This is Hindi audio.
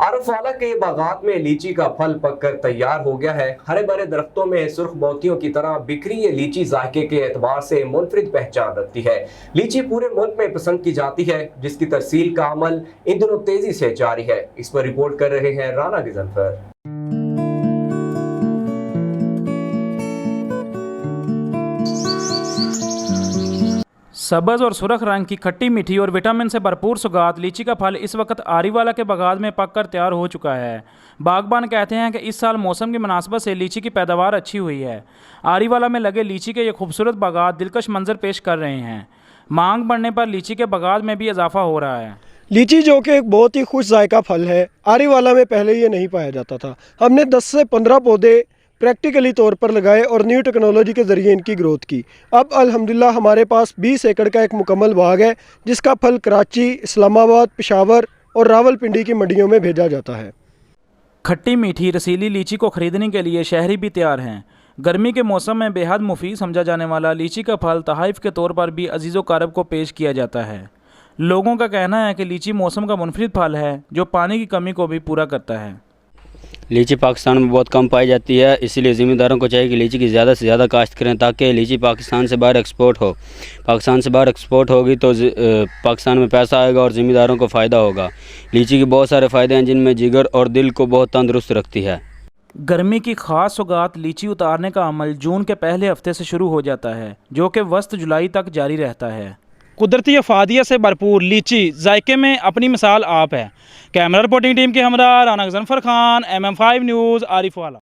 आरफवाला के बागात में लीची का फल पककर तैयार हो गया है। हरे भरे दरख्तों में सुर्ख मोतियों की तरह बिखरी ये लीची जायके के एतबार से मुनफरिद पहचान रखती है। लीची पूरे मुल्क में पसंद की जाती है, जिसकी तरसील का अमल इन दिनों तेजी से जारी है। इस पर रिपोर्ट कर रहे हैं राना गिजनफर। सब्ज़ और सुरख रंग की खट्टी मीठी और विटामिन से भरपूर सौगात लीची का फल इस वक्त आरीवाला के बागात में पककर तैयार हो चुका है। बागबान कहते हैं कि इस साल मौसम की मुनासबत से लीची की पैदावार अच्छी हुई है। आरीवाला में लगे लीची के ये खूबसूरत बागात दिलकश मंजर पेश कर रहे हैं। मांग बढ़ने पर लीची के बागात में भी इजाफा हो रहा है। लीची जो कि एक बहुत ही खुश जायका फल है, आरीवाला में पहले ये नहीं पाया जाता था। हमने 10 से 15 पौधे प्रैक्टिकली तौर पर लगाए और न्यू टेक्नोलॉजी के ज़रिए इनकी ग्रोथ की। अब अल्हम्दुलिल्लाह हमारे पास 20 एकड़ का एक मुकम्मल बाग है, जिसका फल कराची, इस्लामाबाद, पेशावर और रावलपिंडी की मंडियों में भेजा जाता है। खट्टी मीठी रसीली लीची को खरीदने के लिए शहरी भी तैयार हैं। गर्मी के मौसम में बेहद मुफीद समझा जाने वाला लीची का फल तहाइफ के तौर पर भी अजीज़ो कारब को पेश किया जाता है। लोगों का कहना है कि लीची मौसम का मुनफरिद फल है जो पानी की कमी को भी पूरा करता है। लीची पाकिस्तान में बहुत कम पाई जाती है, इसीलिए ज़िम्मेदारों को चाहिए कि लीची की ज़्यादा से ज़्यादा काश्त करें ताकि लीची पाकिस्तान से बाहर एक्सपोर्ट हो। पाकिस्तान से बाहर एक्सपोर्ट होगी तो पाकिस्तान में पैसा आएगा और ज़िम्मेदारों को फ़ायदा होगा। लीची के बहुत सारे फ़ायदे हैं, जिनमें जिगर और दिल को बहुत तंदुरुस्त रखती है। गर्मी की ख़ास सौगात लीची उतारने का अमल जून के पहले हफ्ते से शुरू हो जाता है, जो कि वस्त जुलाई तक जारी रहता है। कुदरती अफादियत से भरपूर लीची जायके में अपनी मिसाल आप है। कैमरा रिपोर्टिंग टीम के हमरा राना गिजनफर खान, MM5 न्यूज़, आरिफवाला।